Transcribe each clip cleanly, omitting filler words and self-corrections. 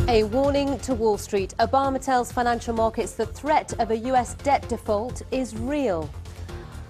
A warning to Wall Street. Obama tells financial markets the threat of a US debt default is real.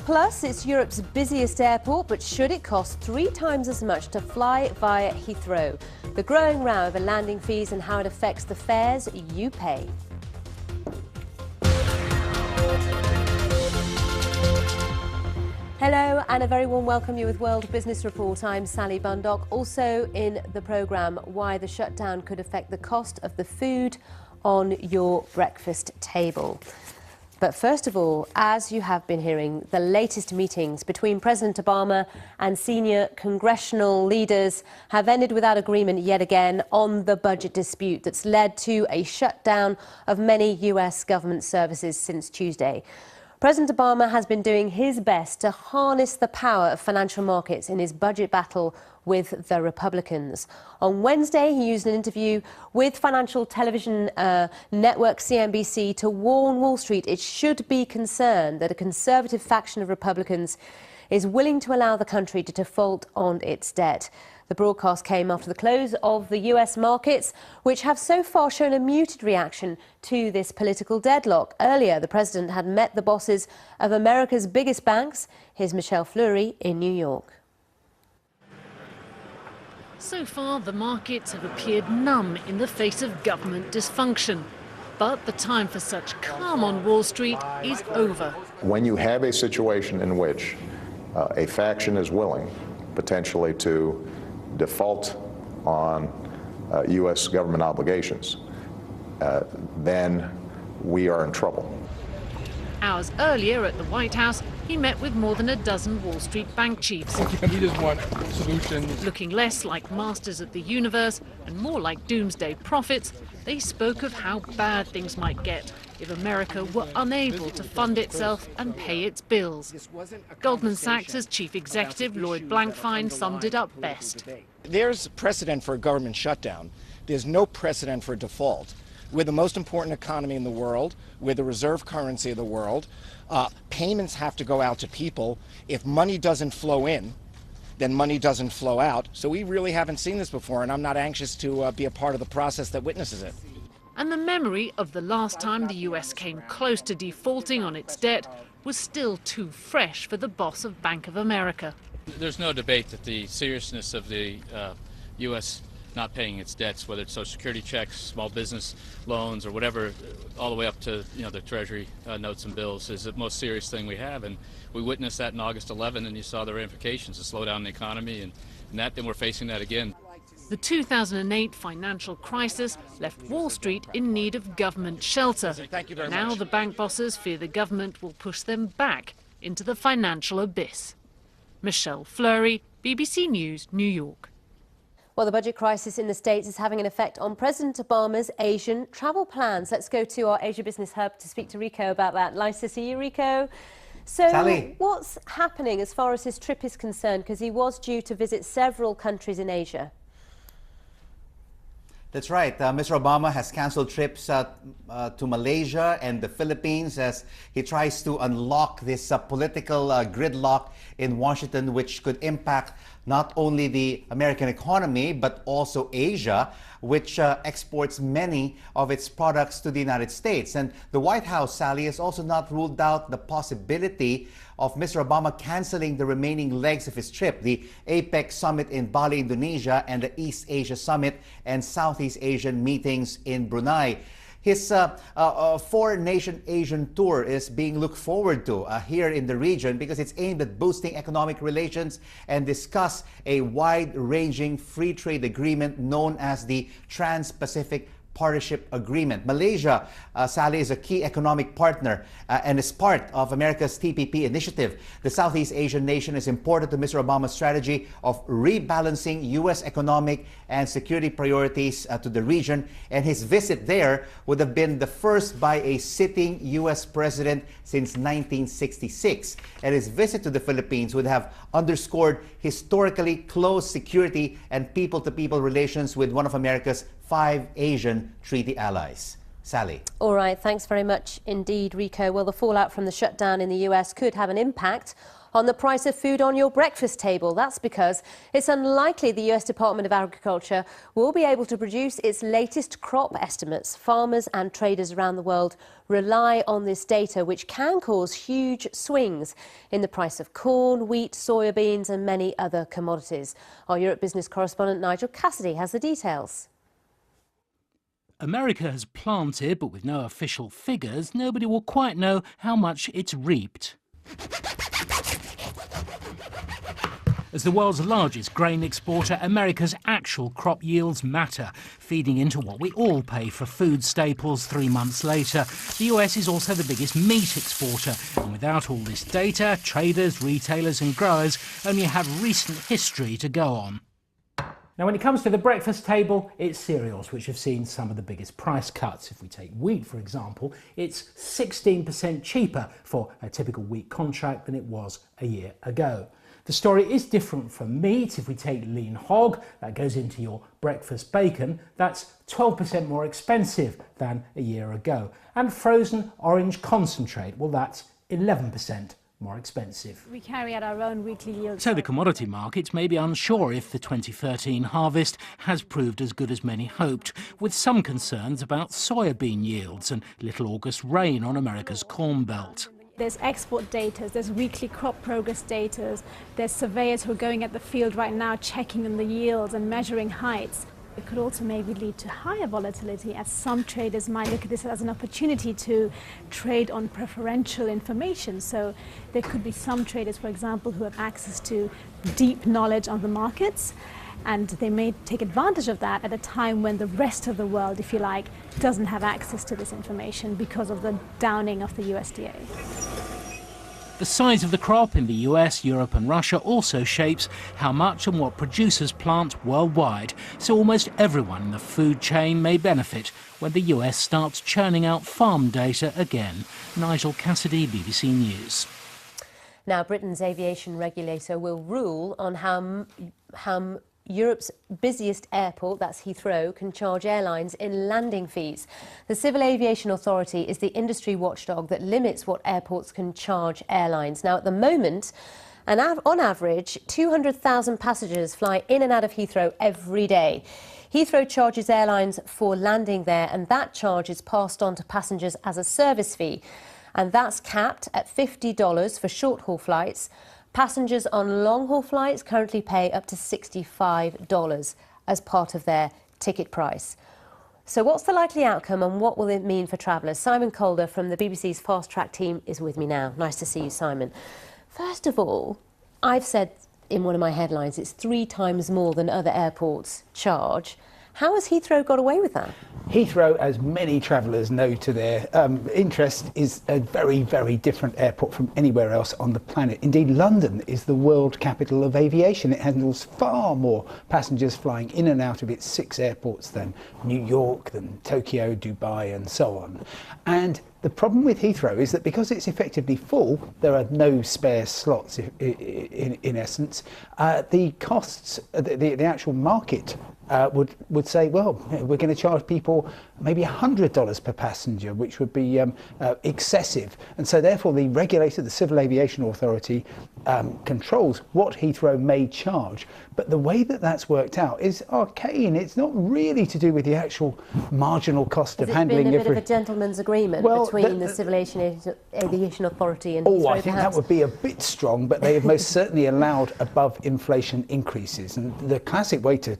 Plus, it's Europe's busiest airport, but should it cost 3 times as much to fly via Heathrow? The growing row over landing fees and how it affects the fares you pay. Hello and a very warm welcome you with World Business Report. I'm Sally BUNDOCK. Also in the programme, why the shutdown could affect the cost of the food on your breakfast table. But first of all, as you have been hearing, the latest meetings between President Obama and senior congressional leaders have ended without agreement yet again on the budget dispute that's led to a shutdown of many US government services since Tuesday. President Obama has been doing his best to harness the power of financial markets in his budget battle with the Republicans. On Wednesday, he used an interview with financial television network CNBC to warn Wall Street it should be concerned that a conservative faction of Republicans is willing to allow the country to default on its debt. The broadcast came after the close of the US markets, which have so far shown a muted reaction to this political deadlock. Earlier, the president had met the bosses of America's biggest banks. Here's Michelle Fleury in New York. So far, the markets have appeared numb in the face of government dysfunction. But the time for such calm on Wall Street is over. When you have a situation in which a faction is willing, potentially, to default on U.S. government obligations, then we are in trouble. Hours earlier at the White House, he met with more than a dozen Wall Street bank chiefs. We just want solutions. Looking less like masters of the universe and more like doomsday prophets, they spoke of how bad things might get if America were unable to fund itself and pay its bills. Goldman Sachs' chief executive, Lloyd Blankfein, summed it up best. There's precedent for a government shutdown. There's no precedent for default. We're the most important economy in the world. We're the reserve currency of the world. Payments have to go out to people. If money doesn't flow in, then money doesn't flow out. So we really haven't seen this before, and I'm not anxious to be a part of the process that witnesses it. And the memory of the last time the US came close to defaulting on its debt was still too fresh for the boss of Bank of America. There's no debate that the seriousness of the U.S. not paying its debts, whether it's Social Security checks, small business loans, or whatever, all the way up to the Treasury notes and bills, is the most serious thing we have. And we witnessed that in August 11, and you saw the ramifications, the slowdown in the economy, and we're facing that again. The 2008 financial crisis left Wall Street in need of government shelter. Now the bank bosses fear the government will push them back into the financial abyss. Michelle Fleury, BBC News, New York. Well, the budget crisis in the States is having an effect on President Obama's Asian travel plans. Let's go to our Asia Business Hub to speak to Rico about that. Nice to see you, Rico. So Sally, what's happening as far as his trip is concerned? Because he was due to visit several countries in Asia. that's right. Mr. Obama has canceled trips to Malaysia and the Philippines as he tries to unlock this political gridlock in Washington, which could impact not only the American economy, but also Asia, which exports many of its products to the United States. And the White House, Sally, has also not ruled out the possibility of Mr. Obama canceling the remaining legs of his trip, the APEC summit in Bali, Indonesia, and the East Asia Summit and Southeast Asian meetings in Brunei. His four-nation Asian tour is being looked forward to here in the region because it's aimed at boosting economic relations and discuss a wide-ranging free trade agreement known as the Trans-Pacific Partnership Agreement. Malaysia, Sally, is a key economic partner and is part of America's TPP initiative. The Southeast Asian nation is important to Mr. Obama's strategy of rebalancing U.S. economic and security priorities to the region, and his visit there would have been the first by a sitting U.S. president since 1966. And his visit to the Philippines would have underscored historically close security and people-to-people relations with one of America's 5 Asian treaty allies. Sally. All right, thanks very much indeed, Rico. Well, the fallout from the shutdown in the US could have an impact on the price of food on your breakfast table. That's because it's unlikely the US Department of Agriculture will be able to produce its latest crop estimates. Farmers and traders around the world rely on this data, which can cause huge swings in the price of corn, wheat, soya beans and many other commodities. Our Europe business correspondent Nigel Cassidy has the details. America has planted, but with no official figures, nobody will quite know how much it's reaped. As the world's largest grain exporter, America's actual crop yields matter, feeding into what we all pay for food staples 3 months later. The US is also the biggest meat exporter, and without all this data, traders, retailers and growers only have recent history to go on. Now, when it comes to the breakfast table, it's cereals which have seen some of the biggest price cuts. If we take wheat, for example, it's 16% cheaper for a typical wheat contract than it was a year ago. The story is different from meat. If we take lean hog, that goes into your breakfast bacon, that's 12% more expensive than a year ago. And frozen orange concentrate, well, that's 11% more expensive. We carry out our own weekly yield. So the commodity markets may be unsure if the 2013 harvest has proved as good as many hoped, with some concerns about soybean yields and little August rain on America's Corn Belt. There's export data, there's weekly crop progress data, there's surveyors who are going at the field right now checking on the yields and measuring heights. It could also maybe lead to higher volatility, as some traders might look at this as an opportunity to trade on preferential information. So there could be some traders, for example, who have access to deep knowledge on the markets, and they may take advantage of that at a time when the rest of the world, if you like, doesn't have access to this information because of the downing of the USDA. The size of the crop in the US, Europe and Russia also shapes how much and what producers plant worldwide, so almost everyone in the food chain may benefit when the US starts churning out farm data again. Nigel Cassidy, BBC News. Now, Britain's aviation regulator will rule on how Europe's busiest airport, that's Heathrow, can charge airlines in landing fees. The Civil Aviation Authority is the industry watchdog that limits what airports can charge airlines. Now, at the moment, on average, 200,000 passengers fly in and out of Heathrow every day. Heathrow charges airlines for landing there, and that charge is passed on to passengers as a service fee. And that's capped at $50 for short-haul flights. Passengers on long-haul flights currently pay up to $65 as part of their ticket price. So what's the likely outcome and what will it mean for travellers? Simon Calder from the BBC's Fast Track team is with me now. Nice to see you, Simon. First of all, I've said in one of my headlines it's 3 times more than other airports charge. How has Heathrow got away with that? Heathrow, as many travellers know to their interest, is a very, very different airport from anywhere else on the planet. Indeed, London is the world capital of aviation. It handles far more passengers flying in and out of its 6 airports than New York, than Tokyo, Dubai and so on. And the problem with Heathrow is that because it's effectively full, there are no spare slots in essence. The costs, the actual market would say, well, we're going to charge people maybe $100 per passenger, which would be excessive. And so therefore the regulator, the Civil Aviation Authority, controls what Heathrow may charge. But the way that that's worked out is arcane. It's not really to do with the actual marginal cost of handling. Has it been a bit of a gentleman's agreement between the Civil Aviation Authority and Heathrow? I think that would be a bit strong, but they have most certainly allowed above inflation increases. And the classic way to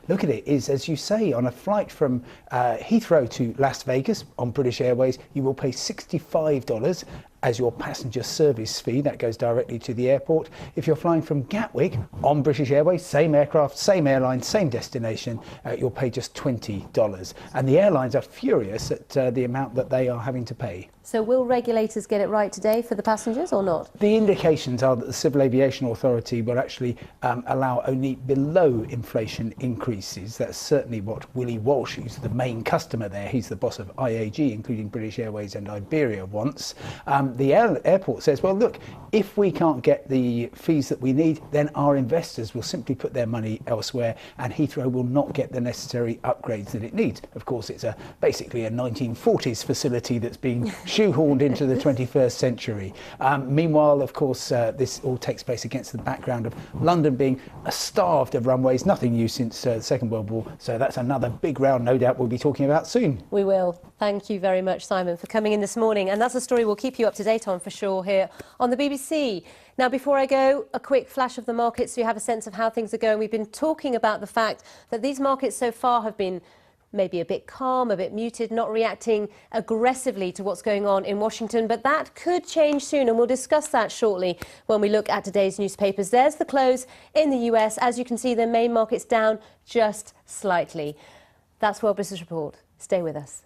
look at it is, as you say, on a flight from Heathrow to Las Vegas on British Airways, you will pay $65 as your passenger service fee. That goes directly to the airport. If you're flying from Gatwick on British Airways, same aircraft, same airline, same destination, you'll pay just $20. And the airlines are furious at the amount that they are having to pay. So will regulators get it right today for the passengers or not? The indications are that the Civil Aviation Authority will actually allow only below inflation aviation increases, that's certainly what Willie Walsh, who's the main customer there, he's the boss of IAG, including British Airways and Iberia, wants. The airport says, well, look, if we can't get the fees that we need, then our investors will simply put their money elsewhere, and Heathrow will not get the necessary upgrades that it needs. Of course, it's basically a 1940s facility that's being shoehorned into the 21st century. Meanwhile, of course, this all takes place against the background of London being starved of runways, nothing new since the Second World War. So that's another big round, no doubt, we'll be talking about soon. We will. Thank you very much, Simon, for coming in this morning. And that's a story we'll keep you up to date on for sure here on the BBC. Now, before I go, a quick flash of the markets so you have a sense of how things are going. We've been talking about the fact that these markets so far have been maybe a bit calm, a bit muted, not reacting aggressively to what's going on in Washington. But that could change soon, and we'll discuss that shortly when we look at today's newspapers. There's the close in the US. As you can see, the main market's down just slightly. That's World Business Report. Stay with us.